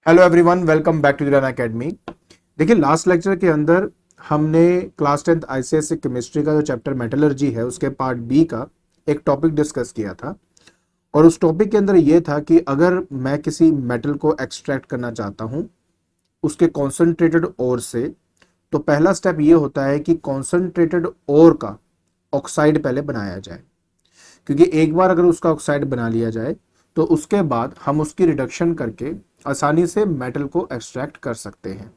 Hello everyone, welcome back to the Run Academy. देखिए, last lecture के अंदर हमने क्लास 10th आईसीएसई केमिस्ट्री का जो चैप्टर मेटलर्जी है उसके पार्ट बी का एक टॉपिक डिस्कस किया था। और उस टॉपिक के अंदर ये था कि अगर मैं किसी मेटल को एक्सट्रैक्ट करना चाहता हूँ उसके कॉन्सेंट्रेटेड ओर से, तो पहला स्टेप ये होता है कि कॉन्सेंट्रेटेड ओर का ऑक्साइड पहले बनाया जाए। क्योंकि एक बार अगर उसका ऑक्साइड बना लिया जाए तो उसके बाद हम उसकी रिडक्शन करके आसानी से मेटल को एक्सट्रैक्ट कर सकते हैं।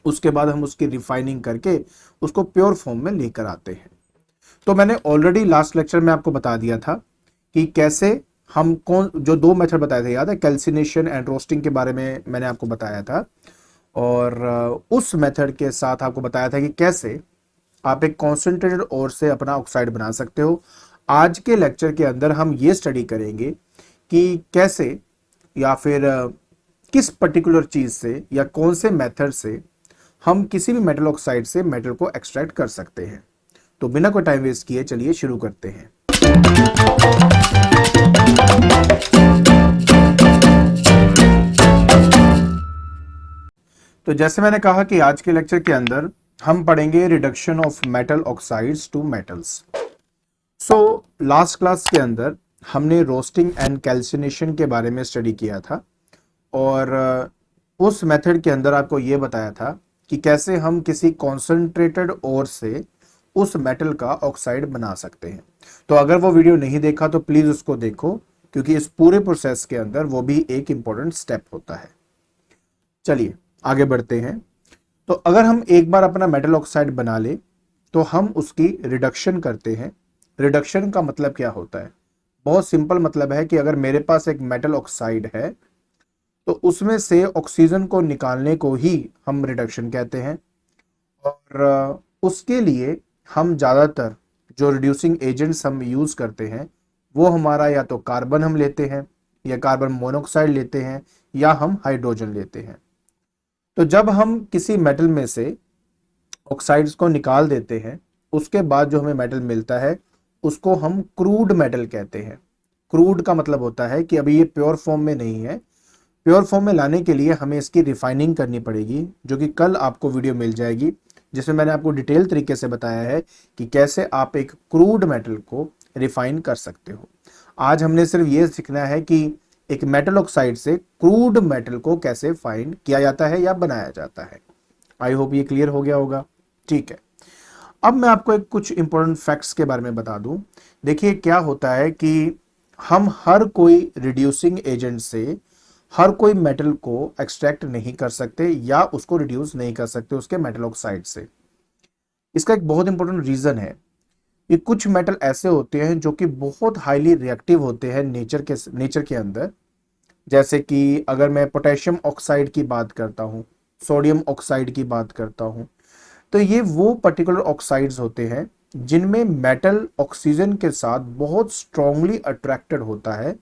उसके बाद हम उसकी रिफाइनिंग करके उसको प्योर फॉर्म में लेकर आते हैं। तो मैंने ऑलरेडी लास्ट लेक्चर में आपको बता दिया था कि कैसे हम कौन जो दो मेथड बताए थे, याद है? कैल्सिनेशन एंड रोस्टिंग के बारे में मैंने आपको बताया था। और उस मेथड के साथ आपको बताया था कि कैसे आप एक कॉन्सेंट्रेटेड ओर से अपना ऑक्साइड बना सकते हो। आज के लेक्चर के अंदर हम ये स्टडी करेंगे कि कैसे या फिर किस पर्टिकुलर चीज से या कौन से मेथड से हम किसी भी मेटल ऑक्साइड से मेटल को एक्सट्रैक्ट कर सकते हैं। तो बिना कोई टाइम वेस्ट किए चलिए शुरू करते हैं। तो जैसे मैंने कहा कि आज के लेक्चर के अंदर हम पढ़ेंगे reduction of metal oxides to metals. Last class के अंदर हमने रोस्टिंग एंड कैल्सिनेशन के बारे में स्टडी किया था और उस मेथड के अंदर आपको ये बताया था कि कैसे हम किसी कॉन्सेंट्रेटेड ओर से उस मेटल का ऑक्साइड बना सकते हैं। तो अगर वो वीडियो नहीं देखा तो प्लीज उसको देखो, क्योंकि इस पूरे प्रोसेस के अंदर वो भी एक इंपॉर्टेंट स्टेप होता है। चलिए आगे बढ़ते हैं। तो अगर हम एक बार अपना मेटल ऑक्साइड बना ले तो हम उसकी रिडक्शन करते हैं। रिडक्शन का मतलब क्या होता है? बहुत सिंपल मतलब है कि अगर मेरे पास एक मेटल ऑक्साइड है तो उसमें से ऑक्सीजन को निकालने को ही हम रिडक्शन कहते हैं। और उसके लिए हम ज़्यादातर जो रिड्यूसिंग एजेंट्स हम यूज़ करते हैं वो हमारा या तो कार्बन हम लेते हैं, या कार्बन मोनोऑक्साइड लेते हैं, या हम हाइड्रोजन लेते हैं। तो जब हम किसी मेटल में से ऑक्साइड्स को निकाल देते हैं उसके बाद जो हमें मेटल मिलता है उसको हम क्रूड मेटल कहते हैं। क्रूड का मतलब होता है कि अभी ये प्योर फॉर्म में नहीं है। प्योर फॉर्म में लाने के लिए हमें इसकी रिफाइनिंग करनी पड़ेगी, जो कि कल आपको वीडियो मिल जाएगी जिसमें मैंने आपको डिटेल तरीके से बताया है कि कैसे आप एक क्रूड मेटल को रिफाइन कर सकते हो। आज हमने सिर्फ ये सीखना है कि एक मेटल ऑक्साइड से क्रूड मेटल को कैसे फाइन किया जाता है या बनाया जाता है। आई होप ये क्लियर हो गया होगा। ठीक है, अब मैं आपको एक कुछ इंपॉर्टेंट फैक्ट्स के बारे में बता दूं। देखिए क्या होता है कि हम हर कोई रिड्यूसिंग एजेंट से हर कोई मेटल को एक्सट्रैक्ट नहीं कर सकते या उसको रिड्यूस नहीं कर सकते उसके मेटल ऑक्साइड से। इसका एक बहुत इंपॉर्टेंट रीजन है कि कुछ मेटल ऐसे होते हैं जो कि बहुत हाईली रिएक्टिव होते हैं नेचर के अंदर। जैसे कि अगर मैं पोटेशियम ऑक्साइड की बात करता हूँ, सोडियम ऑक्साइड की बात करता हूँ, तो ये वो पर्टिकुलर ऑक्साइड्स होते हैं जिनमें मेटल ऑक्सीजन के साथ बहुत स्ट्रांगली अट्रैक्टेड होता है।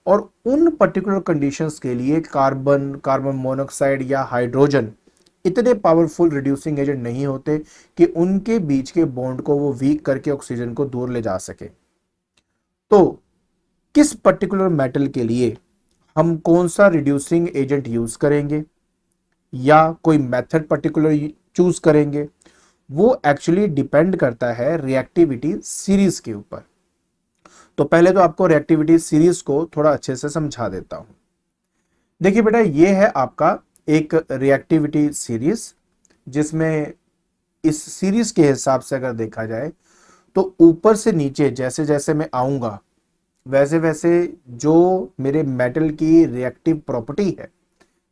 और उन पर्टिकुलर कंडीशंस के लिए कार्बन, कार्बन मोनोऑक्साइड या हाइड्रोजन इतने पावरफुल रिड्यूसिंग एजेंट नहीं होते कि उनके बीच के बॉन्ड को वो वीक करके ऑक्सीजन को दूर ले जा सके। तो किस पर्टिकुलर मेटल के लिए हम कौन सा रिड्यूसिंग एजेंट यूज करेंगे या कोई मेथड पर्टिकुलर चूज करेंगे, वो एक्चुअली डिपेंड करता है रिएक्टिविटी सीरीज के ऊपर। तो पहले तो आपको रिएक्टिविटी सीरीज को थोड़ा अच्छे से समझा देता हूं। देखिए बेटा, ये है आपका एक रिएक्टिविटी सीरीज, जिसमें इस सीरीज के हिसाब से अगर देखा जाए तो ऊपर से नीचे जैसे जैसे मैं आऊंगा वैसे वैसे जो मेरे मेटल की रिएक्टिव प्रॉपर्टी है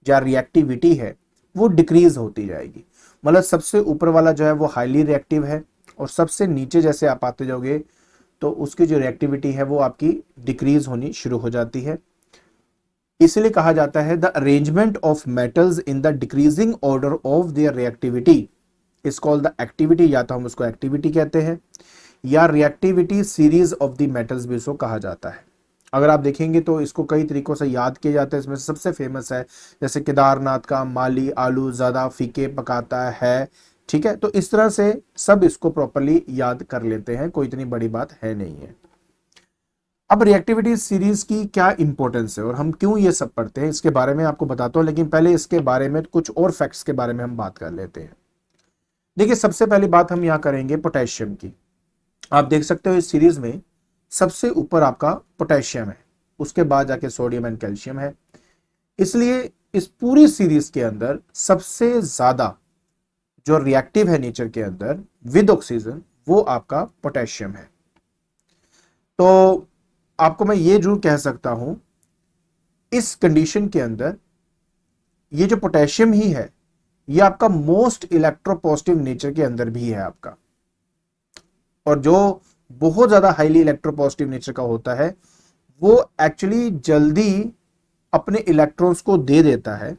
या रिएक्टिविटी है वो डिक्रीज होती जाएगी। मतलब सबसे ऊपर वाला जो है वो हाईली रिएक्टिव है और सबसे नीचे जैसे आप आते जाओगे तो उसकी जो रिएक्टिविटी है वो आपकी डिक्रीज होनी शुरू हो जाती है। इसलिए कहा जाता है the arrangement of metals in the decreasing order of their reactivity is called the activity. या तो हम उसको एक्टिविटी कहते हैं या reactivity series of the metals भी इसको कहा जाता है। अगर आप देखेंगे तो इसको कई तरीकों से याद किया जाता है। इसमें सबसे फेमस है जैसे केदारनाथ का माली आलू ज्यादा फीके पकाता है। ठीक है, तो इस तरह से सब इसको प्रॉपरली याद कर लेते हैं, कोई इतनी बड़ी बात है नहीं है। अब रिएक्टिविटी सीरीज की क्या इंपॉर्टेंस है और हम क्यों ये सब पढ़ते हैं इसके बारे में आपको बताता हूं, लेकिन पहले इसके बारे में कुछ और फैक्ट्स के बारे में हम बात कर लेते हैं। देखिए, सबसे पहली बात हम यहाँ करेंगे पोटेशियम की। आप देख सकते हो इस सीरीज में सबसे ऊपर आपका पोटेशियम है, उसके बाद जाके सोडियम एंड कैल्शियम है। इसलिए इस पूरी सीरीज के अंदर सबसे ज्यादा जो रिएक्टिव है नेचर के अंदर विद ऑक्सीजन, वो आपका पोटेशियम है। तो आपको मैं ये जरूर कह सकता हूं, इस कंडीशन के अंदर ये जो पोटेशियम ही है, ये आपका मोस्ट इलेक्ट्रोपॉजिटिव नेचर के अंदर भी है आपका। और जो बहुत ज्यादा हाईली इलेक्ट्रोपॉजिटिव नेचर का होता है, वो एक्चुअली जल्दी अपने इलेक्ट्रॉन्स को दे देता है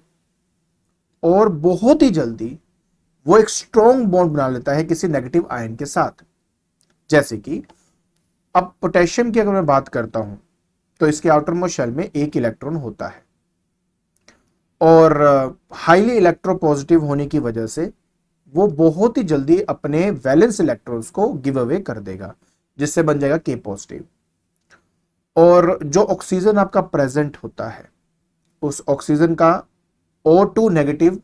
और बहुत ही जल्दी वो एक स्ट्रॉन्ग बॉन्ड बना लेता है किसी नेगेटिव आयन के साथ। जैसे कि अब पोटेशियम की अगर मैं बात करता हूं, तो इसके आउटर मोस्ट शेल में एक इलेक्ट्रॉन होता है और हाईली इलेक्ट्रोपॉजिटिव होने की वजह से वो बहुत ही जल्दी अपने वैलेंस इलेक्ट्रॉन्स को गिव अवे कर देगा, जिससे बन जाएगा के पॉजिटिव। और जो ऑक्सीजन आपका प्रेजेंट होता है, उस ऑक्सीजन का O2 नेगेटिव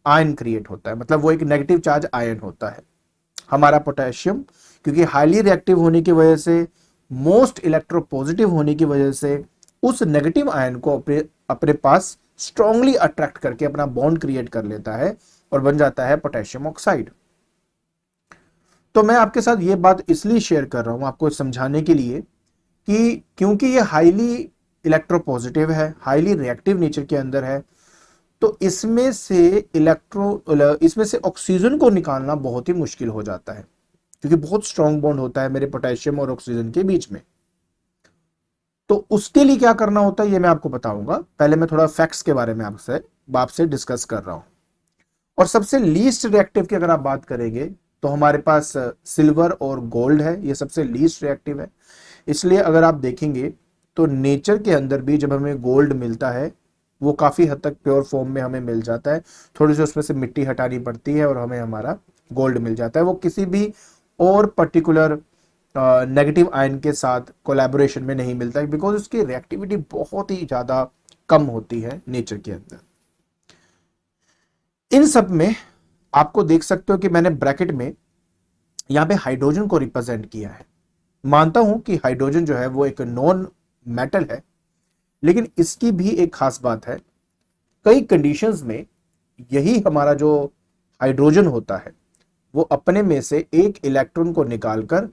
आयन क्रिएट होता है, मतलब वो एक नेगेटिव चार्ज आयन होता है। हमारा पोटेशियम क्योंकि हाईली रिएक्टिव होने की वजह से, मोस्ट इलेक्ट्रोपॉजिटिव होने की वजह से, उस नेगेटिव आयन को अपने पास स्ट्रांगली अट्रैक्ट करके अपना बॉन्ड क्रिएट कर लेता है और बन जाता है पोटेशियम ऑक्साइड। तो मैं आपके साथ ये बात इसलिए शेयर कर रहा हूं आपको समझाने के लिए कि क्योंकि ये हाईली इलेक्ट्रोपॉजिटिव है, हाईली रिएक्टिव नेचर के अंदर है, तो इसमें से ऑक्सीजन को निकालना बहुत ही मुश्किल हो जाता है, क्योंकि बहुत स्ट्रांग बॉन्ड होता है मेरे पोटेशियम और ऑक्सीजन के बीच में। तो उसके लिए क्या करना होता है ये मैं आपको बताऊंगा। पहले मैं थोड़ा फैक्ट्स के बारे में आपसे डिस्कस कर रहा हूं। और सबसे लीस्ट रिएक्टिव की अगर आप बात करेंगे, तो हमारे पास सिल्वर और गोल्ड है, ये सबसे लीस्ट रिएक्टिव है। इसलिए अगर आप देखेंगे तो नेचर के अंदर भी जब हमें गोल्ड मिलता है, वो काफी हद तक प्योर फॉर्म में हमें मिल जाता है। थोड़ी सी उसमें से मिट्टी हटानी पड़ती है और हमें हमारा गोल्ड मिल जाता है। वो किसी भी और पर्टिकुलर नेगेटिव आयन के साथ कोलैबोरेशन में नहीं मिलता है, बिकॉज उसकी रिएक्टिविटी बहुत ही ज्यादा कम होती है नेचर के अंदर। इन सब में आपको देख सकते हो कि मैंने ब्रैकेट में यहां पे हाइड्रोजन को रिप्रेजेंट किया है। मानता हूं कि हाइड्रोजन जो है वो एक नॉन मेटल है, लेकिन इसकी भी एक खास बात है। कई कंडीशंस में यही हमारा जो हाइड्रोजन होता है, वो अपने में से एक इलेक्ट्रॉन को निकालकर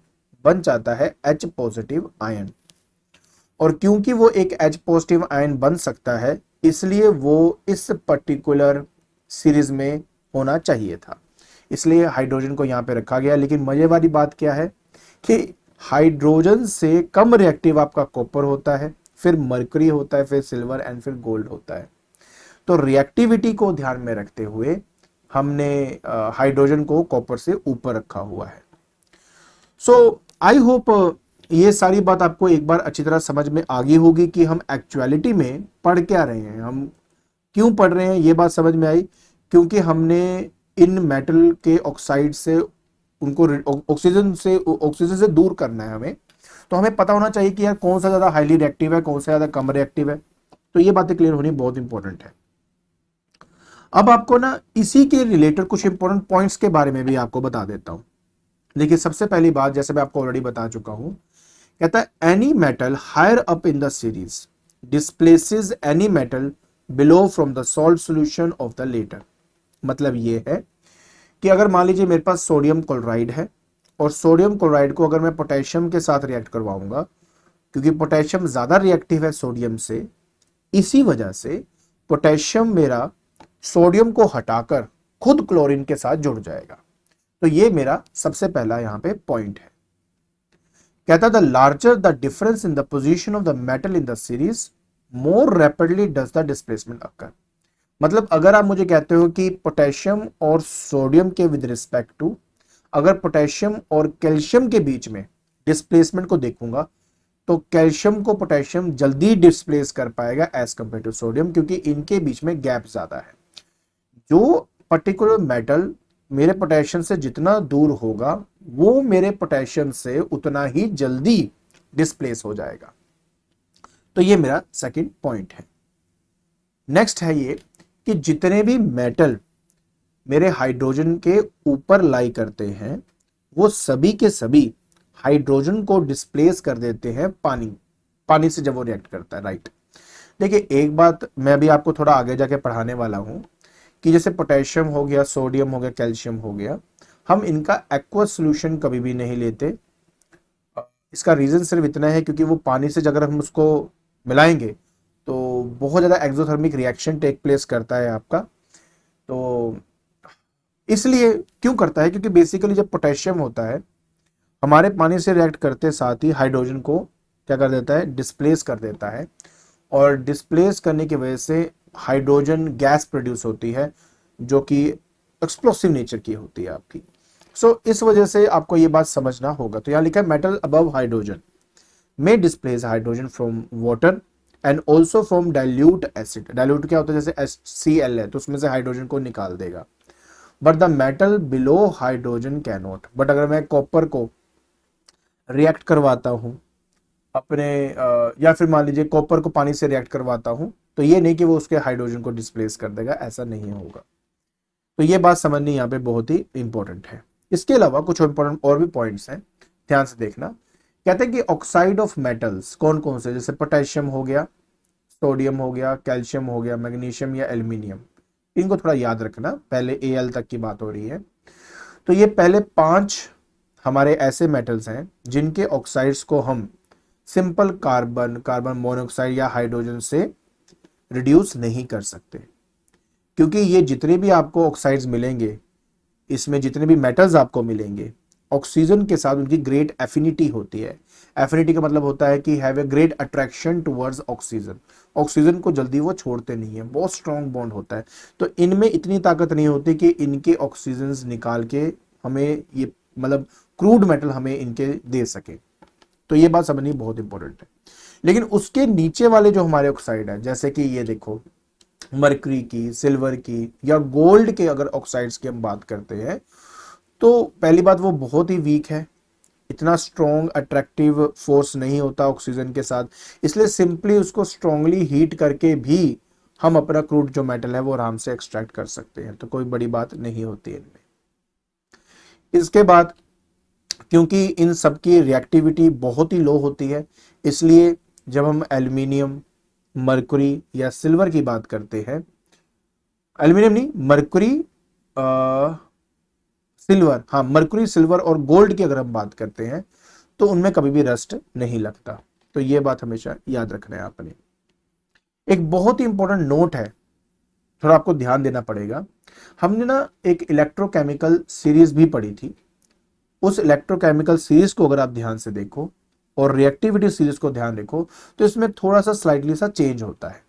बन जाता है H पॉजिटिव आयन। और क्योंकि वो एक H पॉजिटिव आयन बन सकता है, इसलिए वो इस पर्टिकुलर सीरीज में होना चाहिए था, इसलिए हाइड्रोजन को यहां पे रखा गया। लेकिन मजे वाली बात क्या है कि हाइड्रोजन से कम रिएक्टिव आपका कॉपर होता है, फिर मरकरी होता है, फिर सिल्वर एंड फिर गोल्ड होता है। तो रिएक्टिविटी को ध्यान में रखते हुए हमने हाइड्रोजन को कॉपर से ऊपर रखा हुआ है। सो आई होप ये सारी बात आपको एक बार अच्छी तरह समझ में आ गई होगी कि हम एक्चुअलिटी में पढ़ क्या रहे हैं, हम क्यों पढ़ रहे हैं। ये बात समझ में आई क्योंकि हमने इन मेटल के ऑक्साइड से उनको ऑक्सीजन से दूर करना है हमें। तो हमें पता होना चाहिए कि यार कौन सा ज्यादा हाईली रिएक्टिव है, कौन सा ज्यादा कम रिएक्टिव है। तो ये बातें क्लियर होनी बहुत इंपॉर्टेंट है। अब आपको ना इसी के रिलेटेड कुछ इंपॉर्टेंट पॉइंट्स के बारे में भी आपको बता देता हूं। देखिए, सबसे पहली बात, जैसे मैं आपको ऑलरेडी बता चुका हूं, कहता है any metal higher up in the series displaces any metal below from the salt solution of the latter. मतलब ये है कि अगर मान लीजिए मेरे पास सोडियम क्लोराइड है और सोडियम क्लोराइड को अगर मैं पोटेशियम के साथ रिएक्ट करवाऊंगा, क्योंकि पोटेशियम ज्यादा रिएक्टिव है सोडियम से, इसी वजह से पोटेशियम मेरा सोडियम को हटाकर खुद क्लोरीन के साथ जुड़ जाएगा। तो ये मेरा सबसे पहला यहां पे पॉइंट है। कहता the larger the difference in the position of the metal in the series, more rapidly does the displacement occur. मतलब अगर आप मुझे कहते हो कि पोटेशियम और सोडियम के विद रिस्पेक्ट टू, अगर पोटेशियम और कैल्शियम के बीच में डिस्प्लेसमेंट को देखूंगा, तो कैल्शियम को पोटेशियम जल्दी डिस्प्लेस कर पाएगा एज कंपेयर टू सोडियम, क्योंकि इनके बीच में गैप ज्यादा है। जो पर्टिकुलर मेटल मेरे पोटेशियम से जितना दूर होगा, वो मेरे पोटेशियम से उतना ही जल्दी डिस्प्लेस हो जाएगा। तो ये मेरा सेकंड पॉइंट है। नेक्स्ट है ये कि जितने भी मेटल मेरे हाइड्रोजन के ऊपर लाई करते हैं वो सभी के सभी हाइड्रोजन को डिस्प्लेस कर देते हैं पानी से जब वो रिएक्ट करता है, राइट। देखिए एक बात मैं अभी आपको थोड़ा आगे जाके पढ़ाने वाला हूं कि जैसे पोटेशियम हो गया, सोडियम हो गया, कैल्शियम हो गया, हम इनका एक्वस सॉल्यूशन कभी भी नहीं लेते। इसका रीजन सिर्फ इतना है क्योंकि वो पानी से अगर हम उसको मिलाएंगे तो बहुत ज़्यादा एक्सोथर्मिक रिएक्शन टेक प्लेस करता है आपका। तो इसलिए क्यों करता है, क्योंकि बेसिकली जब पोटेशियम होता है हमारे पानी से रिएक्ट करते साथ ही हाइड्रोजन को क्या कर देता है, डिस्प्लेस कर देता है, और डिस्प्लेस करने की वजह से हाइड्रोजन गैस प्रोड्यूस होती है जो कि एक्सप्लोसिव नेचर की होती है आपकी। सो इस वजह से आपको ये बात समझना होगा। तो यहाँ लिखा है metal above hydrogen may displace hydrogen from water and also from dilute acid। dilute क्या होता है, जैसे HCl है तो उसमें से हाइड्रोजन को निकाल देगा। But the metal below hydrogen cannot. But अगर मैं कॉपर को रिएक्ट करवाता हूं अपने या फिर मान लीजिए कॉपर को पानी से रिएक्ट करवाता हूं तो ये नहीं कि वो उसके हाइड्रोजन को डिस्प्लेस कर देगा, ऐसा नहीं होगा। तो ये बात समझनी यहाँ पे बहुत ही इंपॉर्टेंट है। इसके अलावा कुछ इंपॉर्टेंट और भी पॉइंट्स हैं, ध्यान से देखना। कहते हैं कि ऑक्साइड ऑफ मेटल्स कौन कौन से, जैसे पोटेशियम हो गया, सोडियम हो गया, कैल्शियम हो गया, मैग्नीशियम या एल्यूमिनियम, इनको थोड़ा याद रखना, पहले Al तक की बात हो रही है। तो ये पहले 5 हमारे ऐसे मेटल्स हैं जिनके ऑक्साइड्स को हम सिंपल कार्बन मोनोऑक्साइड या हाइड्रोजन से रिड्यूस नहीं कर सकते, क्योंकि ये जितने भी आपको ऑक्साइड्स मिलेंगे, इसमें जितने भी मेटल्स आपको मिलेंगे, ऑक्सीजन के साथ उनकी ग्रेट एफिनिटी होती है। एफिनिटी का मतलब होता है कि have a great attraction towards oxygen. Oxygen को जल्दी वो छोड़ते नहीं है, बहुत स्ट्रॉन्ग बॉन्ड होता है। तो इनमें इतनी ताकत नहीं होती कि इनके ऑक्सीजन निकाल के हमें ये मतलब क्रूड मेटल हमें इनके दे सके। तो ये बात समझनी बहुत इंपॉर्टेंट है। लेकिन उसके नीचे वाले जो हमारे ऑक्साइड है, जैसे कि ये देखो मरकरी की, सिल्वर की या गोल्ड के अगर ऑक्साइड्स की हम बात करते हैं तो पहली बात वो बहुत ही वीक है, इतना स्ट्रॉन्ग अट्रैक्टिव फोर्स नहीं होता ऑक्सीजन के साथ, इसलिए सिंपली उसको स्ट्रांगली हीट करके भी हम अपना क्रूड जो मेटल है वो आराम से एक्सट्रैक्ट कर सकते हैं। तो कोई बड़ी बात नहीं होती इनमें। इसके बाद क्योंकि इन सब की रिएक्टिविटी बहुत ही लो होती है, इसलिए जब हम एल्यूमिनियम, मरकरी या सिल्वर की बात करते हैं, एल्यूमिनियम नहीं, मरकरी, सिल्वर, हाँ मरकरी, सिल्वर और गोल्ड की अगर हम बात करते हैं तो उनमें कभी भी रस्ट नहीं लगता। तो ये बात हमेशा याद रखना है आपने। एक बहुत ही इंपॉर्टेंट नोट है, थोड़ा आपको ध्यान देना पड़ेगा। हमने ना एक इलेक्ट्रोकेमिकल सीरीज भी पढ़ी थी, उस इलेक्ट्रोकेमिकल सीरीज को अगर आप ध्यान से देखो और रिएक्टिविटी सीरीज को ध्यान देखो तो इसमें थोड़ा सा स्लाइटली सा चेंज होता है।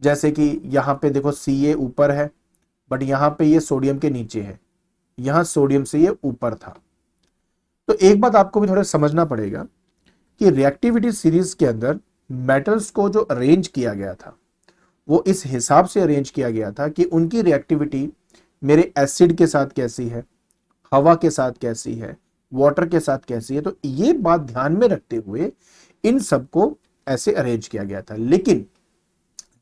जैसे कि यहाँ पे देखो Ca ऊपर है बट यहाँ पे ये सोडियम के नीचे है, यहां सोडियम से ये ऊपर था। तो एक बात आपको भी थोड़ा समझना पड़ेगा कि रिएक्टिविटी सीरीज के अंदर मेटल्स को जो अरेंज किया गया था वो इस हिसाब से अरेंज किया गया था कि उनकी रिएक्टिविटी मेरे एसिड के साथ कैसी है, हवा के साथ कैसी है, वाटर के साथ कैसी है। तो ये बात ध्यान में रखते हुए इन सबको ऐसे अरेंज किया गया था। लेकिन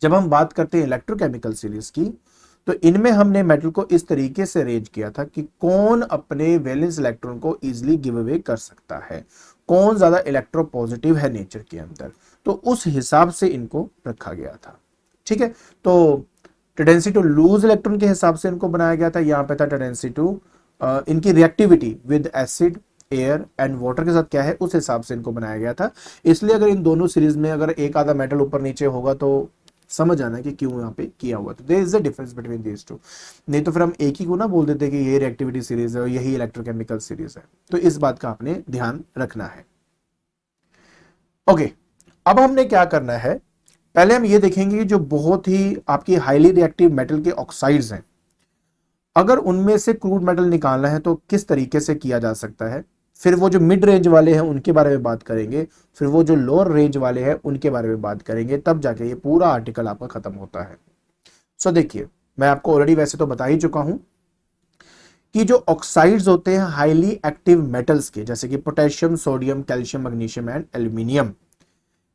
जब हम बात करते हैं इलेक्ट्रोकेमिकल सीरीज की तो इनमें हमने मेटल को इस तरीके से अरेंज किया था कि कौन अपने वैलेंस इलेक्ट्रॉन को इजीली गिव अवे कर सकता है, कौन ज्यादा इलेक्ट्रोपॉजिटिव है नेचर के अंदर, तो उस हिसाब से इनको रखा गया था। ठीक है, तो टेंडेंसी टू लूज इलेक्ट्रॉन के हिसाब से इनको बनाया गया था। यहाँ पे था टेंडेंसी टू इनकी reactivity with acid, air and water के साथ क्या है उस हिसाब से इनको बनाया गया था। इसलिए अगर इन दोनों सीरीज में अगर एक आधा मेटल ऊपर नीचे होगा तो समझ आना कि क्यों यहाँ पे किया हुआ। तो there is a difference between these two, नहीं तो फिर हम एक ही को ना बोल देते कि ये रिएक्टिविटी सीरीज है और यही इलेक्ट्रोकेमिकल सीरीज है। तो इस बात का आपने ध्यान रखना है। ओके, अब हमने क्या करना है, पहले हम ये देखेंगे कि जो बहुत ही आपकी हाईली रिएक्टिव मेटल के ऑक्साइड्स हैं, अगर उनमें से क्रूड मेटल निकालना है तो किस तरीके से किया जा सकता है। फिर वो जो मिड रेंज वाले हैं उनके बारे में बात करेंगे, फिर वो जो लोअर रेंज वाले हैं उनके बारे में बात करेंगे, तब जाके ये पूरा आर्टिकल आपका खत्म होता है। सो देखिए, मैं आपको ऑलरेडी वैसे तो बता ही चुका हूं कि जो ऑक्साइड्स होते हैं हाईली एक्टिव मेटल्स के, जैसे कि potassium, sodium, calcium, magnesium and aluminium,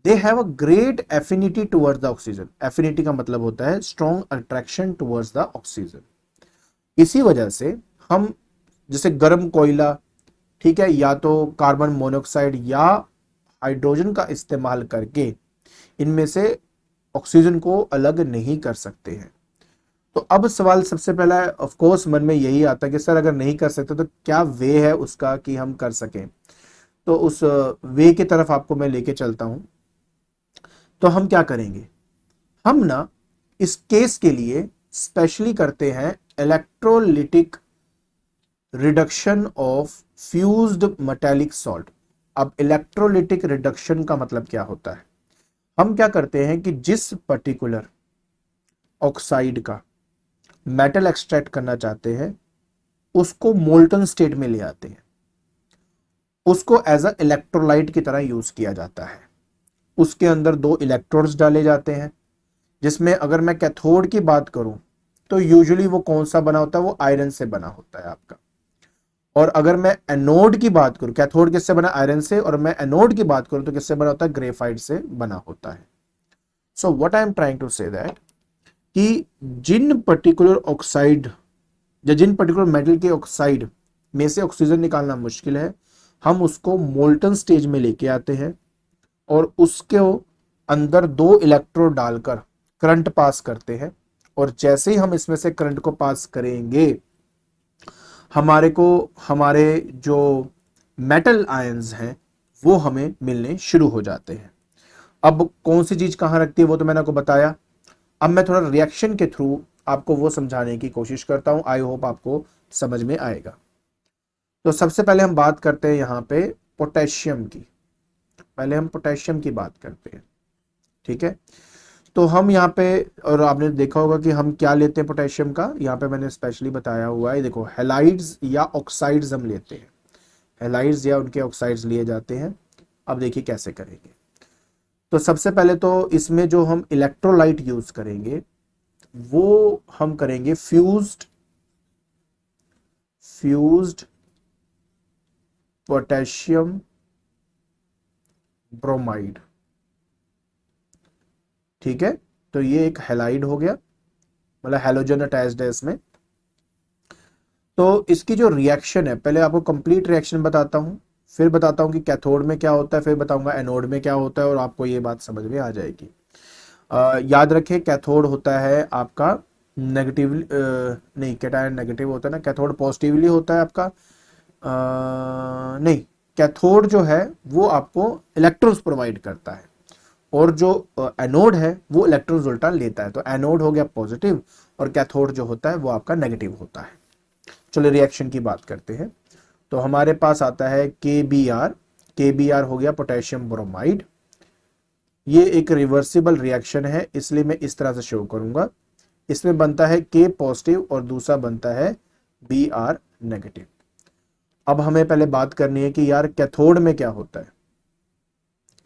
they have a great affinity towards the oxygen. Affinity का मतलब होता है strong attraction towards the oxygen. इसी वजह से हम जैसे गर्म कोयला, ठीक है, या तो कार्बन मोनोऑक्साइड या हाइड्रोजन का इस्तेमाल करके इनमें से ऑक्सीजन को अलग नहीं कर सकते हैं। तो अब सवाल सबसे पहला ऑफ कोर्स मन में यही आता है कि सर अगर नहीं कर सकते तो क्या वे है उसका कि हम कर सकें। तो उस वे की तरफ आपको मैं लेके चलता हूं। तो हम क्या करेंगे, हम ना इस केस के लिए स्पेशली करते हैं electrolytic reduction of fused metallic salt. अब इलेक्ट्रोलिटिक रिडक्शन का मतलब क्या होता है, हम क्या करते हैं कि जिस पर्टिकुलर ऑक्साइड का मेटल एक्सट्रैक्ट करना चाहते हैं उसको मोल्टन स्टेट में ले आते हैं, उसको एज अ इलेक्ट्रोलाइट की तरह यूज किया जाता है। उसके अंदर 2 इलेक्ट्रोड्स डाले जाते हैं, जिसमें अगर मैं कैथोड की बात करूं तो यूजुअली वो कौन सा बना होता है, वो आयरन से बना होता है आपका। और अगर मैं एनोड की बात करूं, कैथोड किससे बना, आयरन से, और मैं एनोड की बात करूं तो किससे बना होता है, ग्रेफाइट से बना होता है। So what I am trying to say that कि जिन पर्टिकुलर ऑक्साइड या जिन पर्टिकुलर मेटल के ऑक्साइड में से ऑक्सीजन निकालना मुश्किल है, हम उसको मोल्टन स्टेज में लेके आते हैं और उसके अंदर 2 इलेक्ट्रोड डालकर करंट पास करते हैं। और जैसे ही हम इसमें से करंट को पास करेंगे, हमारे जो मेटल आयंस हैं वो हमें मिलने शुरू हो जाते हैं। अब कौन सी चीज कहां रखती है वो तो मैंने आपको बताया। अब मैं थोड़ा रिएक्शन के थ्रू आपको वो समझाने की कोशिश करता हूं, आई होप आपको समझ में आएगा। तो सबसे पहले हम बात करते हैं यहां पे पोटेशियम की। पहले हम पोटेशियम की बात करते हैं, ठीक है। तो हम यहाँ पे, और आपने देखा होगा कि हम क्या लेते हैं पोटेशियम का, यहाँ पे मैंने स्पेशली बताया हुआ है, देखो हैलाइड्स या ऑक्साइड्स हम लेते हैं, हैलाइड्स या उनके ऑक्साइड्स लिए जाते हैं। अब देखिए कैसे करेंगे। तो सबसे पहले तो इसमें जो हम इलेक्ट्रोलाइट यूज करेंगे वो हम करेंगे फ्यूज्ड पोटेशियम ब्रोमाइड, ठीक है। तो ये एक हैलाइड हो गया, मतलब हैलोजन अटैच्ड है इसमें। तो इसकी जो रिएक्शन है, पहले आपको कंप्लीट रिएक्शन बताता हूं, फिर बताता हूं कि कैथोड में क्या होता है, फिर बताऊंगा एनोड में क्या होता है, और आपको ये बात समझ में आ जाएगी। याद रखें कैथोड होता है आपका नेगेटिवली, नहीं कैटायन नेगेटिव होता है ना, कैथोड पॉजिटिवली होता है आपका, नहीं, कैथोड जो है वो आपको इलेक्ट्रॉन्स प्रोवाइड करता है, और जो एनोड है वो इलेक्ट्रॉन्स उल्टा लेता है। तो एनोड हो गया पॉजिटिव और कैथोड जो होता है वो आपका नेगेटिव होता है। चलो रिएक्शन की बात करते हैं। तो हमारे पास आता है KBr हो गया पोटेशियम ब्रोमाइड। ये एक रिवर्सिबल रिएक्शन है, इसलिए मैं इस तरह से शो करूंगा। इसमें बनता है K पॉजिटिव और दूसरा बनता है Br नेगेटिव। अब हमें पहले बात करनी है कि यार कैथोड में क्या होता है,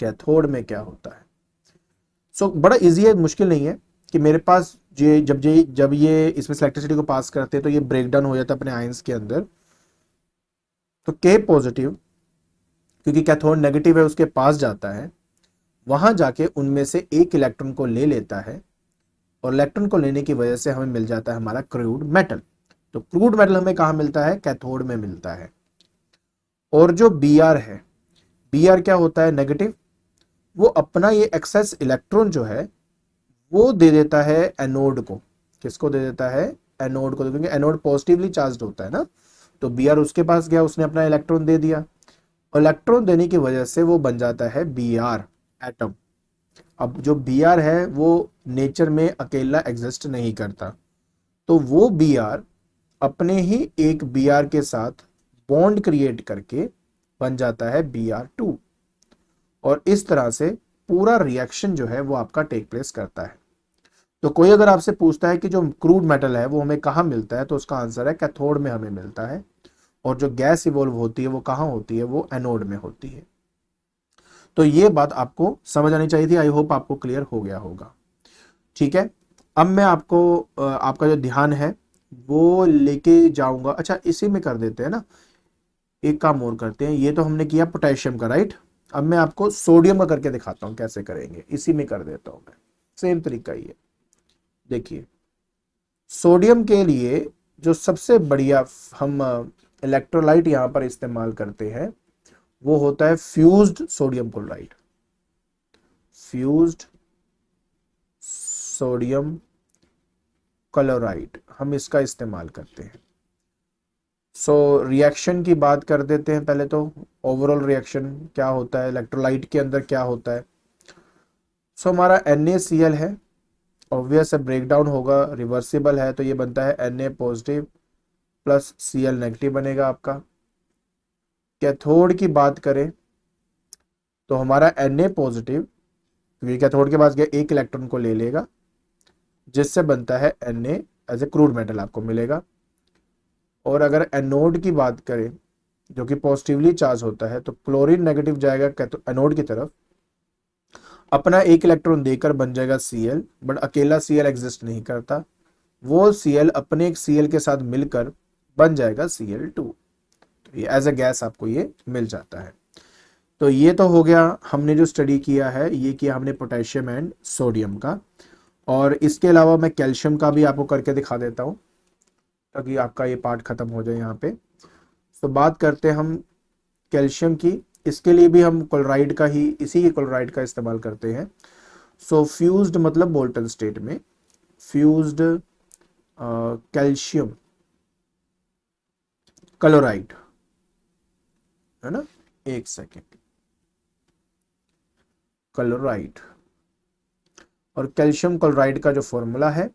कैथोड में क्या होता है। सो बड़ा इजी है, मुश्किल नहीं है कि मेरे पास जब ये इसमें इलेक्ट्रिसिटी को पास करते हैं तो ये ब्रेक डाउन हो जाता है अपने आयंस के अंदर। तो K पॉजिटिव क्योंकि कैथोड नेगेटिव है उसके पास जाता है, वहां जाके उनमें से एक इलेक्ट्रॉन को ले लेता है, और इलेक्ट्रॉन को लेने की वजह से हमें मिल जाता है हमारा क्रूड मेटल। तो क्रूड मेटल हमें कहां मिलता है, कैथोड में मिलता है। और जो Br है, Br क्या होता है, नेगेटिव, वो अपना ये एक्सेस इलेक्ट्रॉन जो है वो दे देता है एनोड को। किसको दे देता है, एनोड को, क्योंकि एनोड पॉजिटिवली चार्ज्ड होता है ना। तो Br उसके पास गया, उसने अपना इलेक्ट्रॉन दे दिया, और इलेक्ट्रॉन देने की वजह से वो बन जाता है Br एटम। अब जो Br है वो नेचर में अकेला एग्जिस्ट नहीं करता, तो वो Br अपने ही एक Br के साथ बॉन्ड क्रिएट करके बन जाता है Br2, और इस तरह से पूरा रिएक्शन जो है वो आपका टेक प्लेस करता है। तो कोई अगर आपसे पूछता है कि जो क्रूड मेटल है वो हमें कहाँ मिलता है, तो उसका आंसर है कैथोड में हमें मिलता है, और जो गैस इवॉल्व होती है वो कहाँ होती है, वो एनोड में होती है। तो ये बात आपको समझ आनी चाहिए थी, आई होप आपको क्लियर हो गया होगा, ठीक है। अब मैं आपको आपका जो ध्यान है वो लेके जाऊंगा। अच्छा इसी में कर देते हैं ना, एक काम और करते हैं, ये तो हमने किया पोटेशियम का, राइट। अब मैं आपको सोडियम का करके दिखाता हूं कैसे करेंगे, इसी में कर देता हूं मैं, सेम तरीका ही है। देखिए सोडियम के लिए जो सबसे बढ़िया हम इलेक्ट्रोलाइट यहां पर इस्तेमाल करते हैं वो होता है fused sodium chloride, fused sodium chloride हम इसका इस्तेमाल करते हैं। सो रिएक्शन की बात कर देते हैं पहले तो, ओवरऑल रिएक्शन क्या होता है, इलेक्ट्रोलाइट के अंदर क्या होता है। सो हमारा NaCl है, ऑब्वियस है ब्रेक डाउन होगा, रिवर्सिबल है, तो ये बनता है Na positive plus Cl negative बनेगा आपका। कैथोड की बात करें तो हमारा Na पॉजिटिव, क्योंकि कैथोड के पास गया एक इलेक्ट्रॉन को ले लेगा, जिससे बनता है Na as a crude metal आपको मिलेगा। और अगर एनोड की बात करें जो कि पॉजिटिवली चार्ज होता है, तो क्लोरीन नेगेटिव जाएगा एनोड की तरफ, अपना एक इलेक्ट्रॉन देकर बन जाएगा Cl, बट अकेला Cl एग्जिस्ट नहीं करता, वो Cl अपने एक Cl के साथ मिलकर बन जाएगा Cl2, तो ये एज ए गैस आपको ये मिल जाता है। तो ये तो हो गया हमने जो स्टडी किया है, ये किया हमने पोटेशियम एंड सोडियम का, और इसके अलावा मैं कैल्शियम का भी आपको करके दिखा देता हूँ ताकि आपका ये पार्ट खत्म हो जाए यहाँ पे। तो बात करते हैं हम कैल्शियम की, इसके लिए भी हम क्लोराइड का ही, इसी के क्लोराइड का इस्तेमाल करते हैं। सो फ्यूज्ड मतलब बोल्टन स्टेट में फ्यूज्ड कैल्शियम क्लोराइड, है ना, एक सेकेंड, क्लोराइड और कैल्शियम क्लोराइड का जो फॉर्मूला है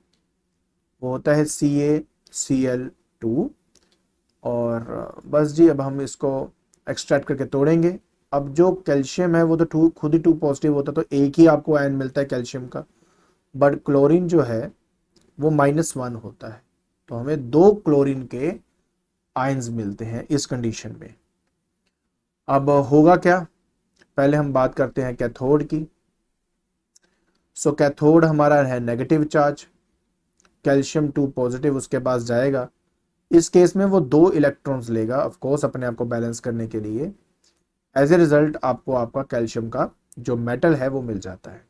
वो होता है CaCl2, और बस जी अब हम इसको एक्सट्रैक्ट करके तोड़ेंगे। अब जो कैल्शियम है वो तो खुद ही 2 पॉजिटिव होता है, तो एक ही आपको आयन मिलता है कैल्शियम का, बट क्लोरीन जो है वो -1 होता है, तो हमें 2 क्लोरीन के आयन्स मिलते हैं इस कंडीशन में। अब होगा क्या, पहले हम बात करते हैं कैथोड की। सो कैथोड हमारा है नेगेटिव चार्ज, कैल्शियम 2 पॉजिटिव उसके पास जाएगा, इस केस में वो 2 इलेक्ट्रॉन्स लेगा ऑफ कोर्स अपने आप को बैलेंस करने के लिए। एज ए रिजल्ट आपको आपका कैल्शियम का जो मेटल है वो मिल जाता है।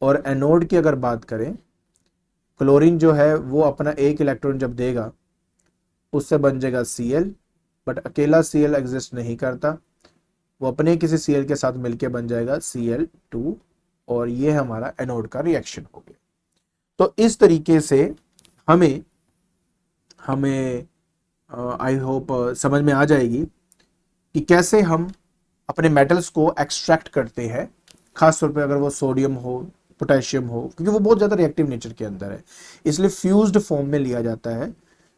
और एनोड की अगर बात करें, क्लोरीन जो है वो अपना एक इलेक्ट्रॉन जब देगा उससे बन जाएगा Cl, बट अकेला Cl एग्जिस्ट नहीं करता, वो अपने किसी Cl के साथ मिलके बन जाएगा Cl2, और ये हमारा एनोड का रिएक्शन हो गया। तो इस तरीके से हमें आई होप समझ में आ जाएगी कि कैसे हम अपने मेटल्स को एक्सट्रैक्ट करते हैं, खासतौर पे अगर वो सोडियम हो, पोटेशियम हो, क्योंकि वो बहुत ज़्यादा रिएक्टिव नेचर के अंदर है, इसलिए फ्यूज्ड फॉर्म में लिया जाता है,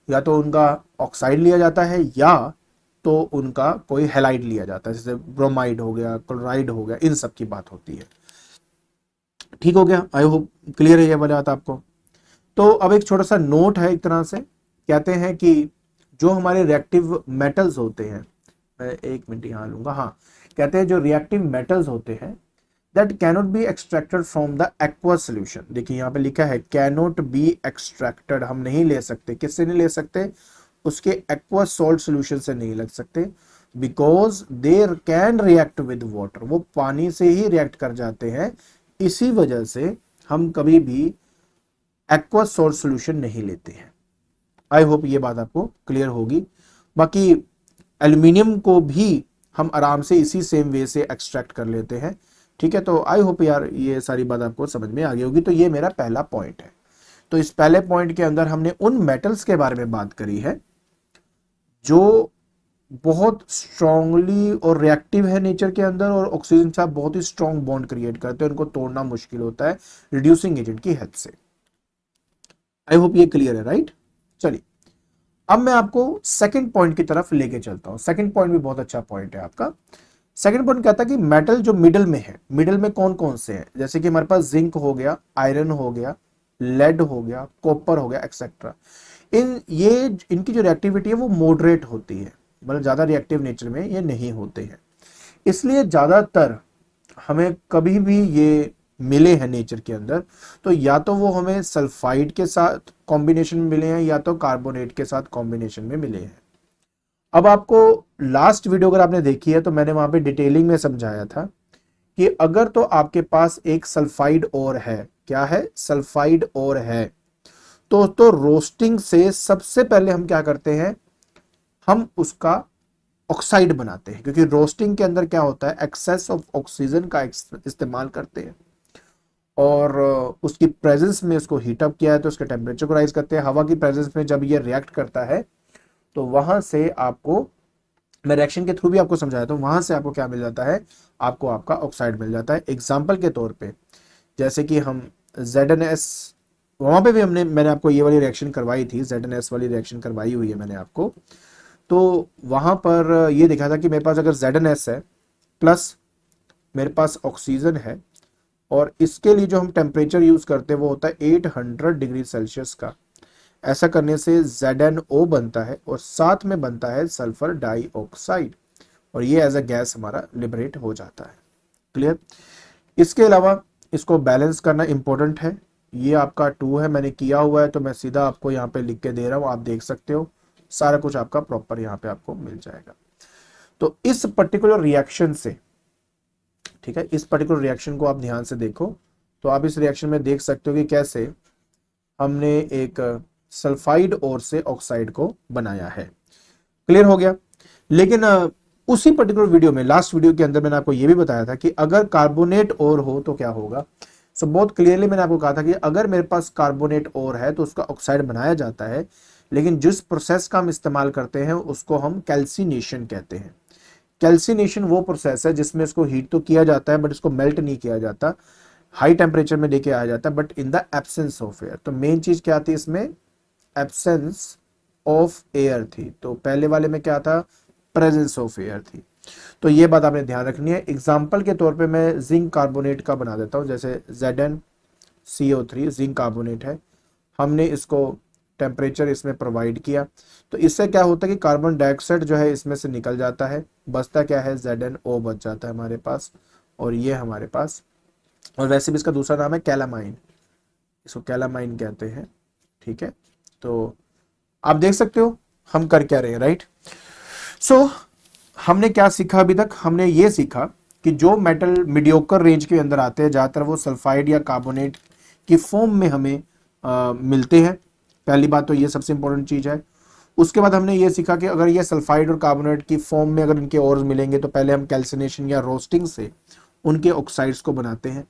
या तो उनका ऑक्साइड लिया जाता है या तो उनका कोई हैलाइड लिया जाता है, जैसे ब्रोमाइड हो गया, क्लोराइड हो गया, इन सब की बात होती है। ठीक हो गया, आई होप क्लियर है ये वाली बात आपको। तो अब एक छोटा सा नोट है, एक तरह से कहते हैं कि जो हमारे रिएक्टिव मेटल्स होते हैं, मैं 1 मिनट यहाँ लूंगा, हाँ, कहते हैं जो रिएक्टिव मेटल्स होते हैं that cannot be extracted from the aqueous solution. देखिए यहाँ पे लिखा है कैनॉट बी एक्सट्रैक्टेड, हम नहीं ले सकते, किससे नहीं ले सकते, उसके एक्वस सॉल्ट सोल्यूशन से नहीं लग सकते, because they can react with water, वो पानी से ही रिएक्ट कर जाते हैं, इसी वजह से हम कभी भी एक्वस सॉल्ट सोल्यूशन नहीं लेते हैं। आई होप ये बात आपको क्लियर होगी। बाकी एल्यूमिनियम को भी हम आराम से इसी सेम वे से एक्सट्रैक्ट कर लेते हैं। ठीक है, तो आई होप यार ये सारी बात आपको समझ में आ गई होगी। तो ये मेरा पहला पॉइंट है। तो इस पहले पॉइंट के अंदर हमने उन मेटल्स के बारे में बात करी है जो बहुत स्ट्रांगली और रिएक्टिव है नेचर के अंदर, और ऑक्सीजन से बहुत ही स्ट्रांग बॉन्ड क्रिएट करते हैं, उनको तोड़ना मुश्किल होता है रिड्यूसिंग एजेंट की हेल्प से। आई होप ये क्लियर है, राइट। चलिए अब मैं आपको सेकंड पॉइंट की तरफ लेके चलता हूं। सेकंड पॉइंट भी बहुत अच्छा पॉइंट है आपका। सेकंड पॉइंट कहता है कि मेटल जो मिडल में है, मिडल में कौन कौन से हैं, जैसे कि हमारे पास जिंक हो गया, आयरन हो गया, लेड हो गया, कॉपर हो गया, एक्सेट्रा। इनकी जो रिएक्टिविटी है वो मॉडरेट होती है, मतलब ज्यादा रिएक्टिव नेचर में ये नहीं होते हैं, इसलिए ज्यादातर हमें कभी भी ये मिले हैं नेचर के अंदर तो या तो वो हमें सल्फाइड के साथ कॉम्बिनेशन में मिले हैं या तो कार्बोनेट के साथ कॉम्बिनेशन में मिले हैं। अब आपको लास्ट वीडियो अगर आपने देखी है तो मैंने वहां पे डिटेलिंग में समझाया था कि अगर तो आपके पास एक सल्फाइड और है, क्या है, सल्फाइड और है, तो रोस्टिंग से सबसे पहले हम क्या करते हैं, हम उसका ऑक्साइड बनाते हैं, क्योंकि रोस्टिंग के अंदर क्या होता है, एक्सेस ऑफ ऑक्सीजन का इस्तेमाल करते हैं और उसकी प्रेजेंस में उसको हीट अप किया है तो उसके टेम्परेचर को राइज करते हैं। हवा की प्रेजेंस में जब ये रिएक्ट करता है तो वहां से आपको, मैं रिएक्शन के थ्रू भी आपको समझाया था, वहां से आपको क्या मिल जाता है, आपको आपका ऑक्साइड मिल जाता है। एग्जाम्पल के तौर पे जैसे कि हम ZnS, वहां पे भी मैंने आपको ये वाली रिएक्शन करवाई थी, ZnS वाली रिएक्शन करवाई हुई है मैंने आपको। तो वहां पर ये देखा था कि मेरे पास अगर ZnS है प्लस मेरे पास ऑक्सीजन है और इसके लिए जो हम टेम्परेचर यूज करते हैं वो होता है 800 डिग्री सेल्सियस का। ऐसा करने से ZnO बनता है और साथ में बनता है सल्फर डाइऑक्साइड और ये एज अ गैस हमारा लिबरेट हो जाता है। क्लियर। इसके अलावा इसको बैलेंस करना इंपॉर्टेंट है। ये आपका 2 है, मैंने किया हुआ है तो मैं सीधा आपको यहाँ पे लिख के दे रहा हूँ, आप देख सकते हो सारा कुछ आपका प्रॉपर यहाँ पे आपको मिल जाएगा। तो इस पर्टिकुलर रिएक्शन से, ठीक है, इस पर्टिकुलर रिएक्शन को आप ध्यान से देखो तो आप इस रिएक्शन में देख सकते हो कि कैसे हमने एक सल्फाइड और से ऑक्साइड को बनाया है। क्लियर हो गया। लेकिन उसी पर्टिकुलर वीडियो में, लास्ट वीडियो के अंदर मैंने आपको यह भी बताया था कि अगर कार्बोनेट और हो तो क्या होगा। सो बहुत क्लियरली मैंने आपको कहा था कि अगर मेरे पास कार्बोनेट और है तो उसका ऑक्साइड बनाया जाता है, लेकिन जिस प्रोसेस का हम इस्तेमाल करते हैं उसको हम कैल्सिनेशन कहते हैं। कैल्सिनेशन वो प्रोसेस है जिसमें इसको हीट तो किया जाता है बट इसको मेल्ट नहीं किया जाता, हाई टेम्परेचर में लेके आया जाता है but in the absence of air. तो मेन चीज क्या थी इसमें, एब्सेंस ऑफ एयर थी। तो पहले वाले में क्या था, प्रेजेंस ऑफ एयर थी। तो ये बात आपने ध्यान रखनी है। एग्जाम्पल के तौर पे मैं जिंक कार्बोनेट का बना देता हूं, जैसे ZnCO3 जिंक कार्बोनेट है, हमने इसको टेम्परेचर इसमें प्रोवाइड किया तो इससे क्या होता है कि कार्बन डाइऑक्साइड जो है इसमें से निकल जाता है, बचता क्या है, ZnO बच जाता है हमारे पास और ये हमारे पास, और वैसे भी इसका दूसरा नाम है कैलामाइन, इसको कैलामाइन कहते हैं। ठीक है, तो आप देख सकते हो हम कर क्या रहे हैं, राइट। सो हमने क्या सीखा अभी तक, हमने ये सीखा कि जो मेटल मीडियोकर रेंज के अंदर आते हैं ज्यादातर वो सल्फाइड या कार्बोनेट की फॉर्म में हमें मिलते हैं। पहली बात तो ये सबसे इंपॉर्टेंट चीज है। उसके बाद हमने ये सीखा कि अगर ये सल्फाइड और कार्बोनेट की फॉर्म में अगर इनके ओर्स मिलेंगे तो पहले हम कैल्सिनेशन या रोस्टिंग से उनके ऑक्साइड्स को बनाते हैं।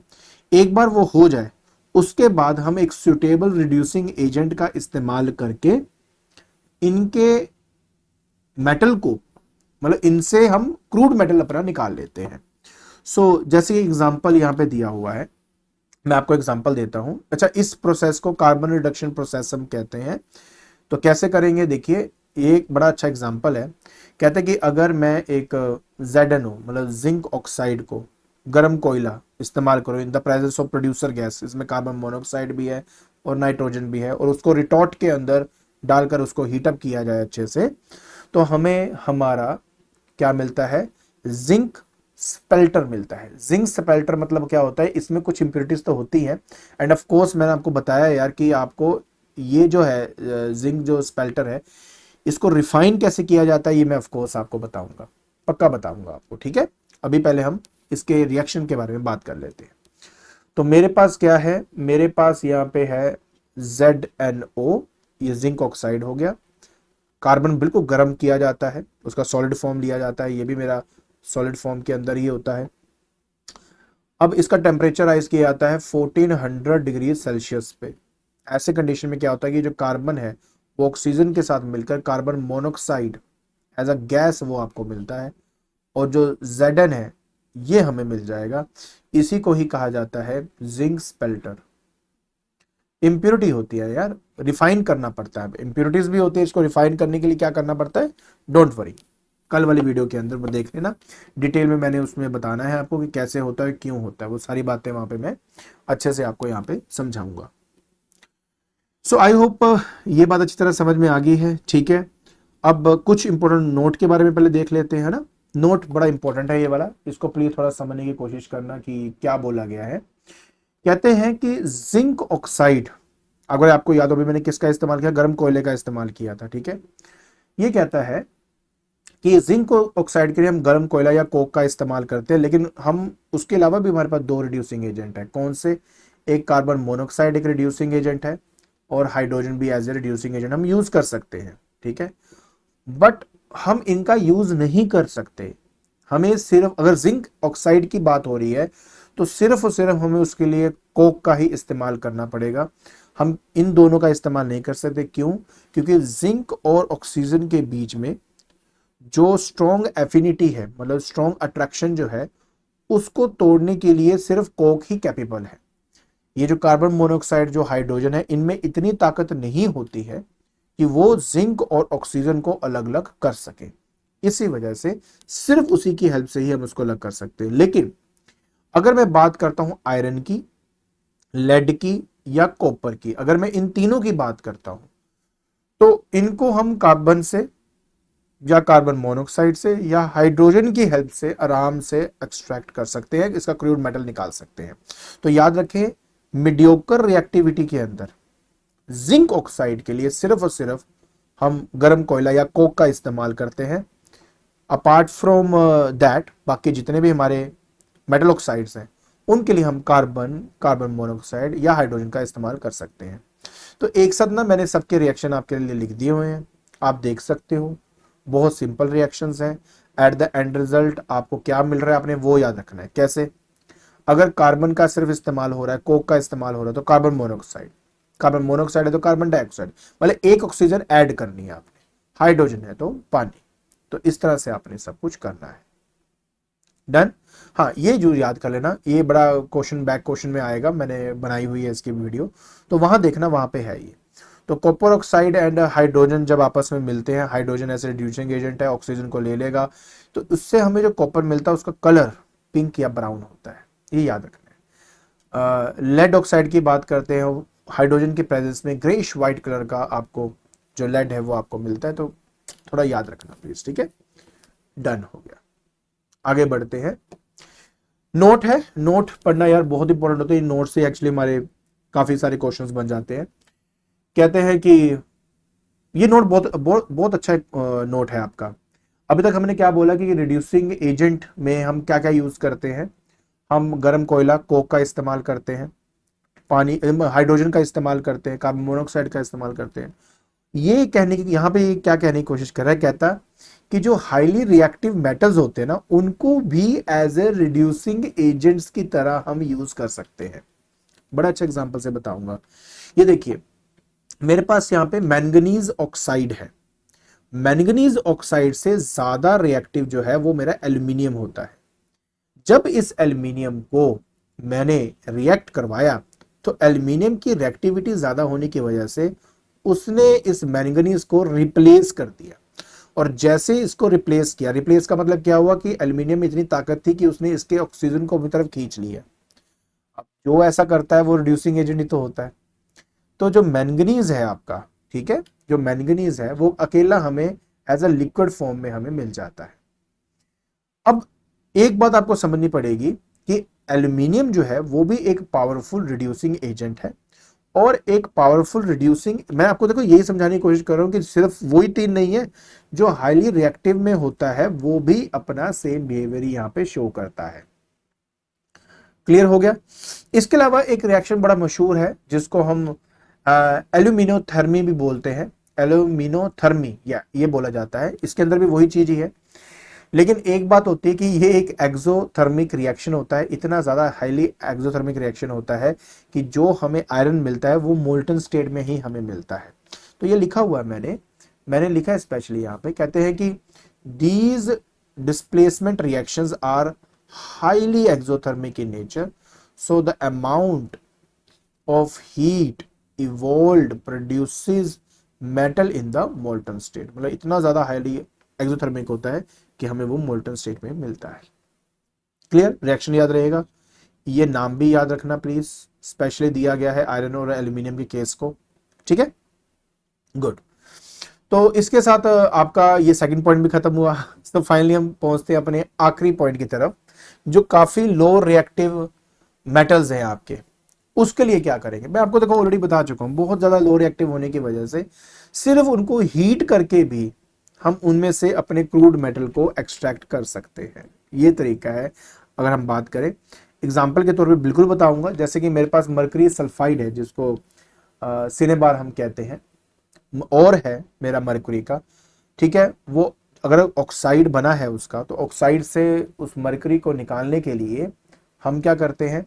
एक बार वो हो जाए उसके बाद हम एक सुटेबल रिड्यूसिंग एजेंट का इस्तेमाल करके इनके मेटल को, मतलब इनसे हम क्रूड मेटल अपना निकाल लेते हैं। जैसे एग्जांपल यहां पे दिया हुआ है, मैं आपको एग्जांपल देता हूं। अच्छा, इस प्रोसेस को कार्बन रिडक्शन प्रोसेस हम कहते हैं। तो कैसे करेंगे, देखिए ये एक बड़ा अच्छा एग्जांपल है। कहते हैं कि अगर मैं एक ZnO मतलब जिंक ऑक्साइड को गर्म कोयला इस्तेमाल करूं in the presence of producer gas, इसमें कार्बन मोनोऑक्साइड भी है और नाइट्रोजन भी है, और उसको रिटॉर्ट के अंदर डालकर उसको हीटअप किया जाए अच्छे से, तो हमें हमारा क्या मिलता है, जिंक स्पेल्टर मिलता है। जिंक स्पेल्टर मतलब क्या होता है, इसमें कुछ इंप्योरिटीज तो होती है एंड ऑफ कोर्स मैंने आपको बताया यार कि आपको ये जो है जिंक जो स्पेल्टर है इसको रिफाइन कैसे किया जाता है ये मैं ऑफ कोर्स आपको बताऊंगा, पक्का बताऊंगा आपको। ठीक है, अभी पहले हम इसके रिएक्शन के बारे में बात कर लेते हैं। तो मेरे पास क्या है, मेरे पास यहाँ पे है ZnO, ये जिंक ऑक्साइड हो गया। कार्बन बिल्कुल गर्म किया जाता है, उसका सॉलिड फॉर्म लिया जाता है, ये भी मेरा सॉलिड फॉर्म के अंदर ही होता है। अब इसका टेम्परेचर राइज किया जाता है 1400 डिग्री सेल्सियस पे। ऐसे कंडीशन में क्या होता है कि जो कार्बन है वो ऑक्सीजन के साथ मिलकर carbon monoxide as a gas वो आपको मिलता है, और जो Zn है ये हमें मिल जाएगा। इसी को ही कहा जाता है जिंक स्पेल्टर। इंप्योरिटी होती है यार, रिफाइन करना पड़ता है, इंप्योरिटीज भी होती है, इसको रिफाइन करने के लिए क्या करना पड़ता है, डोंट वरी, कल वाली वीडियो के अंदर वो देख लेना, डिटेल में मैंने उसमें बताना है आपको कि कैसे होता है, क्यों होता है, वो सारी बातें वहां पे मैं अच्छे से आपको यहाँ पे समझाऊंगा। सो आई होप ये बात अच्छी तरह समझ में आ गई है। ठीक है, अब कुछ इंपॉर्टेंट नोट के बारे में पहले देख लेते हैं ना। नोट बड़ा इंपॉर्टेंट है ये वाला, इसको प्लीज थोड़ा समझने की कोशिश करना कि क्या बोला गया है। कहते हैं कि जिंक ऑक्साइड, अगर आपको याद हो भी मैंने किसका इस्तेमाल किया, गर्म कोयले का इस्तेमाल किया था। ठीक है, ये कहता है कि जिंक ऑक्साइड के लिए हम गर्म कोयला या कोक का इस्तेमाल करते हैं, लेकिन हम उसके अलावा भी हमारे पास दो रिड्यूसिंग एजेंट है। कौन से? एक कार्बन मोनोऑक्साइड एक रिड्यूसिंग एजेंट है, और हाइड्रोजन भी एज ए रिड्यूसिंग एजेंट हम यूज कर सकते हैं, ठीक है। बट हम इनका यूज नहीं कर सकते। हमें सिर्फ, अगर जिंक ऑक्साइड की बात हो रही है तो सिर्फ और सिर्फ हमें उसके लिए कोक का ही इस्तेमाल करना पड़ेगा। हम इन दोनों का इस्तेमाल नहीं कर सकते। क्यों? क्योंकि जिंक और ऑक्सीजन के बीच में जो स्ट्रॉन्ग एफिनिटी है, मतलब स्ट्रॉन्ग अट्रैक्शन जो है, उसको तोड़ने के लिए सिर्फ कोक ही कैपेबल है। ये जो कार्बन मोनोऑक्साइड, जो हाइड्रोजन है, इनमें इतनी ताकत नहीं होती है कि वो जिंक और ऑक्सीजन को अलग अलग कर सके। इसी वजह से सिर्फ उसी की हेल्प से ही हम उसको अलग कर सकते हैं। लेकिन अगर मैं बात करता हूं आयरन की, लेड की या कॉपर की, अगर मैं इन तीनों की बात करता हूं तो इनको हम कार्बन से या कार्बन मोनोऑक्साइड से या हाइड्रोजन की हेल्प से आराम से एक्सट्रैक्ट कर सकते हैं, इसका क्रूड मेटल निकाल सकते हैं। तो याद रखें, मीडियोकर रिएक्टिविटी के अंदर जिंक ऑक्साइड के लिए सिर्फ और सिर्फ हम गर्म कोयला या कोक का इस्तेमाल करते हैं। अपार्ट फ्रॉम दैट, बाकी जितने भी हमारे मेटल ऑक्साइड्स हैं उनके लिए हम कार्बन मोनोऑक्साइड या हाइड्रोजन का इस्तेमाल कर सकते हैं। तो एक साथ ना मैंने सबके रिएक्शन आपके लिए लिख दिए हुए हैं, आप देख सकते हो। बहुत सिंपल रिएक्शंस हैं। एट द एंड रिजल्ट आपको क्या मिल रहा है, आपने वो याद रखना है। कैसे? अगर कार्बन का सिर्फ इस्तेमाल हो रहा है, कोक का इस्तेमाल हो रहा है, तो कार्बन मोनोऑक्साइड है तो कार्बन डाइऑक्साइड, मतलब एक ऑक्सीजन ऐड करनी है आपने। हाइड्रोजन है तो पानी। तो इस तरह से आपने सब कुछ करना है। डन। हाँ, ये जो याद कर लेना, ये बड़ा क्वेश्चन बैक क्वेश्चन में आएगा, मैंने बनाई हुई है इसकी वीडियो, तो वहां देखना, वहां पे है ये। तो कॉपर ऑक्साइड एंड हाइड्रोजन जब आपस में मिलते हैं, हाइड्रोजन ऐसे रिड्यूसिंग एजेंट है, ऑक्सीजन को ले लेगा, तो उससे हमें जो कॉपर मिलता है उसका कलर पिंक या ब्राउन होता है, ये याद रखना है। लेड ऑक्साइड की बात करते हैं, हाइड्रोजन के प्रेजेंस में ग्रेइश व्हाइट कलर का आपको जो लेड है वो आपको मिलता है, तो थोड़ा याद रखना प्लीज, ठीक है। डन हो गया, आगे बढ़ते हैं। नोट है, नोट पढ़ना यार बहुत इंपॉर्टेंट होता है। नोट से एक्चुअली हमारे काफी सारे क्वेश्चंस बन जाते हैं। कहते हैं कि ये नोट बहुत बहुत बहुत अच्छा नोट है आपका। अभी तक हमने क्या बोला कि रिड्यूसिंग एजेंट में हम क्या क्या यूज करते हैं। हम गर्म कोयला कोक का इस्तेमाल करते हैं, पानी हाइड्रोजन का इस्तेमाल करते हैं, कार्बन मोनोऑक्साइड का इस्तेमाल करते हैं। ये कहने की, यहाँ पे क्या कहने की कोशिश कर रहा है, कहता कि जो हाईली रिएक्टिव मेटल्स होते हैं ना, उनको भी एज ए रिड्यूसिंग एजेंट्स की तरह हम यूज कर सकते हैं। बड़ा अच्छा एग्जांपल से बताऊंगा। ये देखिए, मेरे पास यहाँ पे मैंगनीज ऑक्साइड है। मैंगनीज ऑक्साइड से ज्यादा रिएक्टिव जो है वो मेरा एल्यूमिनियम होता है। जब इस एल्यूमिनियम को मैंने रिएक्ट करवाया तो एल्यूमिनियम की रिएक्टिविटी ज्यादा होने की वजह से उसने इस मैंगनीज को रिप्लेस कर दिया। और जैसे इसको रिप्लेस किया, रिप्लेस का मतलब क्या हुआ कि एल्यूमिनियम में इतनी ताकत थी कि उसने इसके ऑक्सीजन को अपनी तरफ खींच लिया। अब जो ऐसा करता है वो रिड्यूसिंग एजेंट ही तो होता है। तो जो मैंगनीज है आपका, ठीक है, जो मैंगनीज है वो अकेला हमें एज अ लिक्विड फॉर्म में हमें मिल जाता है। अब एक बात आपको समझनी पड़ेगी कि एल्यूमिनियम जो है वो भी एक पावरफुल रिड्यूसिंग एजेंट है। और एक पावरफुल रिड्यूसिंग, मैं आपको देखो यही समझाने की कोशिश कर रहा हूं कि सिर्फ वही तीन नहीं है, जो हाईली रिएक्टिव में होता है वो भी अपना सेम बिहेवियर यहां पे शो करता है। क्लियर हो गया? इसके अलावा एक रिएक्शन बड़ा मशहूर है जिसको हम एल्यूमिनोथर्मी भी बोलते हैं। एल्यूमिनोथर्मी या ये बोला जाता है, इसके अंदर भी वही चीज ही है। लेकिन एक बात होती है कि ये एक एक्सोथर्मिक रिएक्शन होता है, इतना ज्यादा हाईली एक्सोथर्मिक रिएक्शन होता है कि जो हमें आयरन मिलता है वो मोल्टन स्टेट में ही हमें मिलता है। तो ये लिखा हुआ है, मैंने लिखा है स्पेशली यहाँ पे, कहते हैं कि these displacement reactions are highly exothermic in nature, so the amount of heat evolved produces metal in the molten state. मतलब इतना ज्यादा हाईली एक्सोथर्मिक होता है कि हमें वो मोल्टन स्टेट में मिलता है। क्लियर? रिएक्शन याद रहेगा। ये नाम भी याद रखना प्लीज, स्पेशली दिया गया है आयरन और एल्यूमिनियम के केस को, ठीक है। गुड। तो इसके साथ आपका ये सेकंड पॉइंट भी खत्म हुआ। तो फाइनली हम पहुंचते हैं अपने आखिरी पॉइंट की तरफ, जो काफी लो रिएक्टिव मेटल्स हैं आपके। उसके लिए क्या करेंगे, मैं आपको देखो ऑलरेडी बता चुका हूं, बहुत ज्यादा लो रिएक्टिव होने की वजह से सिर्फ उनको हीट करके भी हम उनमें से अपने क्रूड मेटल को एक्सट्रैक्ट कर सकते हैं। ये तरीका है अगर हम बात करें। एग्जाम्पल के तौर पे बिल्कुल बताऊंगा, जैसे कि मेरे पास मर्करी सल्फाइड है जिसको सिनेबार हम कहते हैं, और है मेरा मर्करी का, ठीक है। वो अगर ऑक्साइड बना है उसका, तो ऑक्साइड से उस मर्करी को निकालने के लिए हम क्या करते हैं,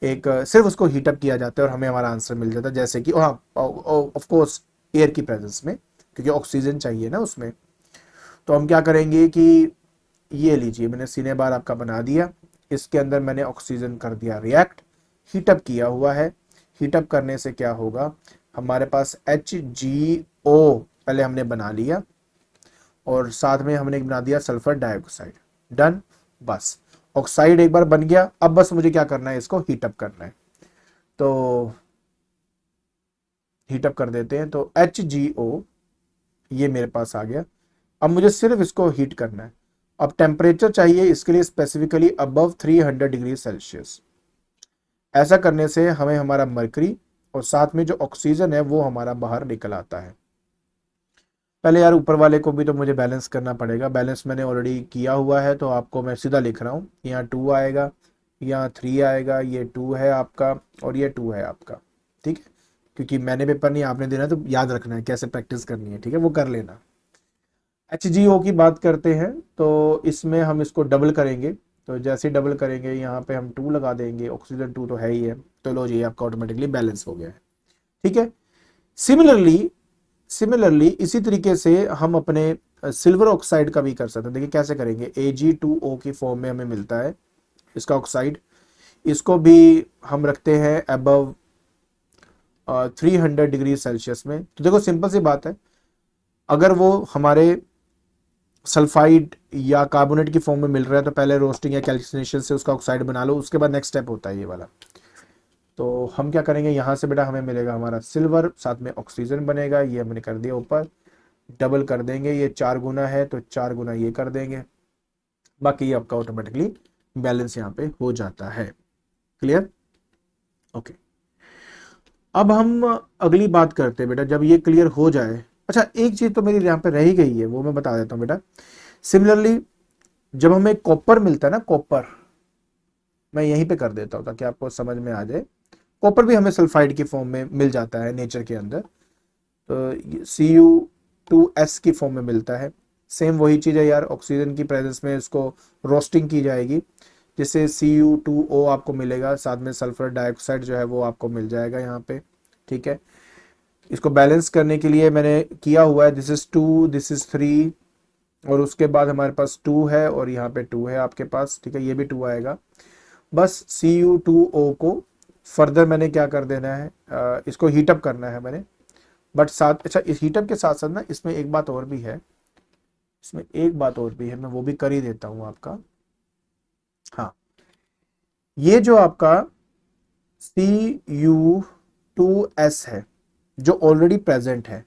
एक सिर्फ उसको हीटअप किया जाता है और हमें हमारा आंसर मिल जाता है। जैसे कि हाँ, ऑफ कोर्स एयर की प्रेजेंस में, क्योंकि ऑक्सीजन चाहिए ना उसमें। तो हम क्या करेंगे कि ये लीजिए, मैंने सिनेबार आपका बना दिया, इसके अंदर मैंने ऑक्सीजन कर दिया रिएक्ट, हीटअप किया हुआ है। हीटअप करने से क्या होगा, हमारे पास HgO पहले हमने बना लिया, और साथ में हमने बना दिया सल्फर डाइऑक्साइड। डन, बस ऑक्साइड एक बार बन गया। अब बस मुझे क्या करना है, इसको हीटअप करना है। तो हीटअप कर देते हैं, तो HgO ये मेरे पास आ गया। अब मुझे सिर्फ इसको हीट करना है। अब टेम्परेचर चाहिए इसके लिए स्पेसिफिकली अबव 300 डिग्री सेल्सियस। ऐसा करने से हमें हमारा मरकरी और साथ में जो ऑक्सीजन है वो हमारा बाहर निकल आता है। पहले यार ऊपर वाले को भी तो मुझे बैलेंस करना पड़ेगा। बैलेंस मैंने ऑलरेडी किया हुआ है, तो आपको मैं सीधा लिख रहा हूँ। यहाँ 2 आएगा, यहाँ 3 आएगा, ये 2 है आपका और ये 2 है आपका, ठीक है। क्योंकि मैंने पेपर नहीं आपने देना, तो याद रखना है कैसे प्रैक्टिस करनी है, ठीक है, वो कर लेना। HgO की बात करते हैं, तो इसमें हम इसको डबल करेंगे। तो जैसे डबल करेंगे यहाँ पे हम 2 लगा देंगे, ऑक्सीजन 2 तो है ही है, तो लो जी आपका ऑटोमेटिकली बैलेंस हो गया है, ठीक है। सिमिलरली इसी तरीके से हम अपने सिल्वर ऑक्साइड का भी कर सकते हैं। देखिए कैसे करेंगे, Ag2O की फॉर्म में हमें मिलता है इसका ऑक्साइड। इसको भी हम रखते हैं अबव 300 डिग्री सेल्सियस में। तो देखो सिंपल सी बात है, अगर वो हमारे सल्फाइड या कार्बोनेट की फॉर्म में मिल रहा है, तो पहले रोस्टिंग या कैल्सिनेशन से उसका ऑक्साइड बना लो, उसके बाद नेक्स्ट स्टेप होता है ये वाला। तो हम क्या करेंगे, यहाँ से बेटा हमें मिलेगा हमारा सिल्वर, साथ में ऑक्सीजन बनेगा, ये हमने कर दिया ऊपर। डबल कर देंगे, ये 4 गुना है तो 4 गुना ये कर देंगे, बाकी ये आपका ऑटोमेटिकली बैलेंस यहाँ पे हो जाता है। Clear, okay. अब हम अगली बात करते हैं बेटा, जब ये क्लियर हो जाए। अच्छा एक चीज तो मेरी यहाँ पे रह ही गई है, वो मैं बता देता हूँ बेटा। सिमिलरली जब हमें कॉपर मिलता है ना, कॉपर मैं यहीं पे कर देता हूँ ताकि आपको समझ में आ जाए। कॉपर भी हमें सल्फाइड की फॉर्म में मिल जाता है नेचर के अंदर, तो Cu2S की फॉर्म में मिलता है। सेम वही चीज़ है यार, ऑक्सीजन की प्रेजेंस में इसको रोस्टिंग की जाएगी, जिससे Cu2O आपको मिलेगा, साथ में सल्फर डाइऑक्साइड जो है वो आपको मिल जाएगा यहाँ पे, ठीक है। इसको बैलेंस करने के लिए मैंने किया हुआ है, दिस इज 2, दिस इज 3, और उसके बाद हमारे पास 2 है और यहाँ पे 2 है आपके पास, ठीक है, ये भी 2 आएगा। बस Cu2O को फर्दर मैंने क्या कर देना है, इसको हीटअप करना है मैंने। बट साथ, अच्छा इस हीटअप के साथ साथ ना इसमें एक बात और भी है, मैं वो भी कर ही देता हूँ आपका। हाँ, ये जो आपका Cu2S है जो ऑलरेडी प्रेजेंट है,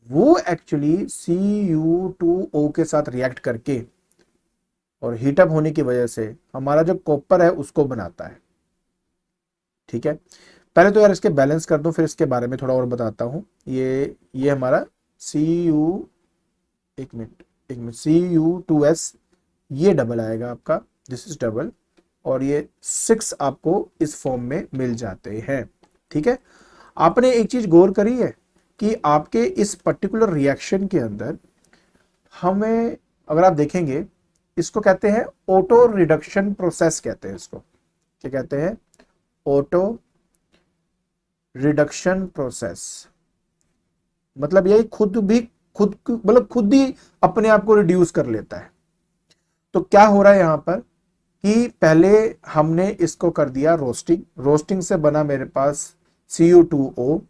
वो एक्चुअली Cu2O के साथ रिएक्ट करके और हीटअप होने की वजह से हमारा जो कॉपर है उसको बनाता है, ठीक है। पहले तो यार इसके बैलेंस कर दूं, फिर इसके बारे में थोड़ा और बताता हूं। ये हमारा Cu, एक मिनट Cu2S, ये डबल आएगा आपका, दिस इज डबल, और ये 6 आपको इस फॉर्म में मिल जाते हैं, ठीक है। आपने एक चीज गौर करी है कि आपके इस पर्टिकुलर रिएक्शन के अंदर हमें, अगर आप देखेंगे, इसको कहते हैं ऑटो रिडक्शन प्रोसेस कहते हैं इसको। क्या कहते हैं? Auto reduction process. मतलब यही खुद ही अपने आप को रिड्यूस कर लेता है। तो क्या हो रहा है यहां पर कि पहले हमने इसको कर दिया रोस्टिंग, रोस्टिंग से बना मेरे पास Cu2O।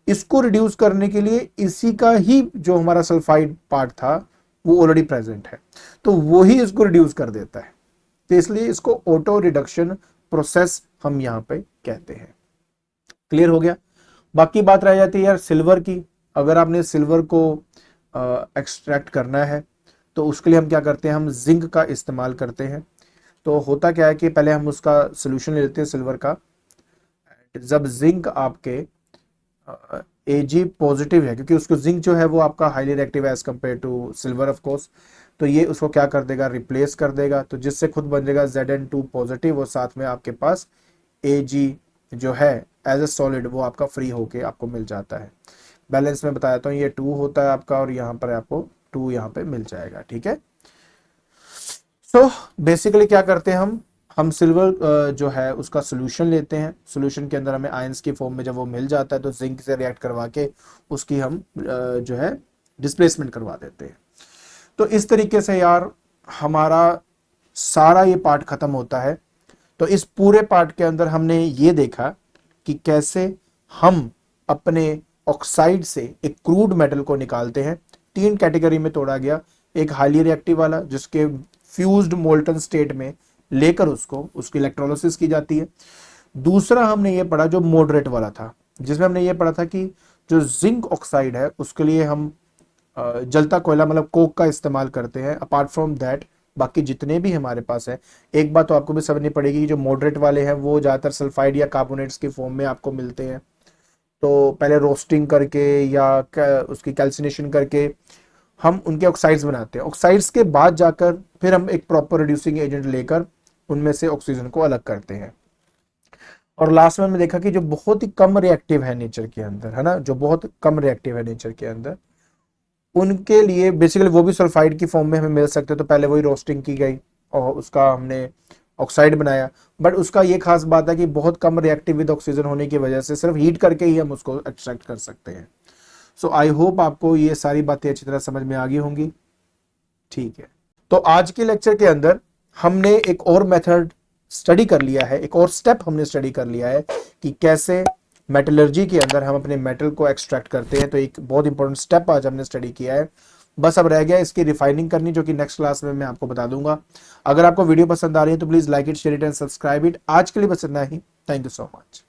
इसको रिड्यूस करने के लिए इसी का ही जो हमारा सल्फाइड पार्ट था वो ऑलरेडी प्रेजेंट है, तो वो ही इसको रिड्यूस कर देता है। तो इसलिए इसको ऑटो रिडक्शन प्रोसेस हम यहां पे कहते हैं। क्लियर हो गया। बाकी बात रह जाती है यार सिल्वर की। अगर आपने सिल्वर को एक्सट्रैक्ट करना है तो उसके लिए हम क्या करते हैं, हम जिंक का इस्तेमाल करते हैं। तो होता क्या है कि पहले हम उसका सोल्यूशन ले लेते हैं सिल्वर का। जब जिंक आपके Ag पॉजिटिव है क्योंकि उसको जिंक जो है वो आपका हाईली रिएक्टिव है as compare to silver of course. तो ये उसको क्या कर देगा, रिप्लेस कर देगा, तो जिससे खुद बन जाएगा Zn2 पॉजिटिव और साथ में आपके पास Ag जो है एज ए सॉलिड वो आपका फ्री होके आपको मिल जाता है। बैलेंस में बताया तो ये 2 होता है आपका और यहाँ पर आपको 2 यहाँ पे मिल जाएगा। ठीक है, तो बेसिकली क्या करते हैं हम सिल्वर जो है उसका सोल्यूशन लेते हैं। सोल्यूशन के अंदर हमें आयंस की फॉर्म में जब वो मिल जाता है तो जिंक से रिएक्ट करवा के उसकी हम जो है डिस्प्लेसमेंट करवा देते हैं। तो इस तरीके से यार हमारा सारा ये पार्ट खत्म होता है। तो इस पूरे पार्ट के अंदर हमने ये देखा कि कैसे हम अपने ऑक्साइड से एक क्रूड मेटल को निकालते हैं। 3 कैटेगरी में तोड़ा गया, एक हाईली रिएक्टिव वाला जिसके फ्यूज्ड मोल्टन स्टेट में लेकर उसकी इलेक्ट्रोलिसिस की जाती है। दूसरा हमने ये पढ़ा जो मॉडरेट वाला था, जिसमें हमने ये पढ़ा था कि जो जिंक ऑक्साइड है उसके लिए हम जलता कोयला मतलब कोक का इस्तेमाल करते हैं। अपार्ट फ्रॉम दैट बाकी जितने भी हमारे पास है, एक बात तो आपको भी समझनी पड़ेगी कि जो मॉडरेट वाले हैं वो ज़्यादातर सल्फाइड या कार्बोनेट्स की फॉर्म में आपको मिलते हैं। तो पहले रोस्टिंग करके या उसकी कैल्सिनेशन करके हम उनके ऑक्साइड्स बनाते हैं। ऑक्साइड्स के बाद जाकर फिर हम एक प्रॉपर रिड्यूसिंग एजेंट लेकर उनमें से ऑक्सीजन को अलग करते हैं। और लास्ट में हमने देखा कि जो बहुत ही कम रिएक्टिव है नेचर के अंदर, है ना, जो बहुत कम रिएक्टिव है नेचर के अंदर, उनके लिए बेसिकली वो भी सल्फाइड की फॉर्म में हमें मिल सकते हैं। तो पहले वही रोस्टिंग की गई और उसका हमने ऑक्साइड बनाया। बट उसका ये खास बात है कि बहुत कम रिएक्टिव विद ऑक्सीजन होने की वजह से सिर्फ हीट करके ही हम उसको एक्सट्रैक्ट कर सकते हैं। सो आई होप आपको ये सारी बातें अच्छी तरह समझ में आ गई होंगी। ठीक है, तो आज के लेक्चर के अंदर हमने एक और मेथड स्टडी कर लिया है, एक और स्टेप हमने स्टडी कर लिया है कि कैसे मेटलर्जी के अंदर हम अपने मेटल को एक्सट्रैक्ट करते हैं। तो एक बहुत इंपॉर्टेंट स्टेप आज हमने स्टडी किया है। बस अब रह गया इसकी रिफाइनिंग करनी, जो कि नेक्स्ट क्लास में मैं आपको बता दूंगा। अगर आपको वीडियो पसंद आ रही है तो please like it, share it and subscribe it. आज के लिए बस इतना ही। Thank you so much.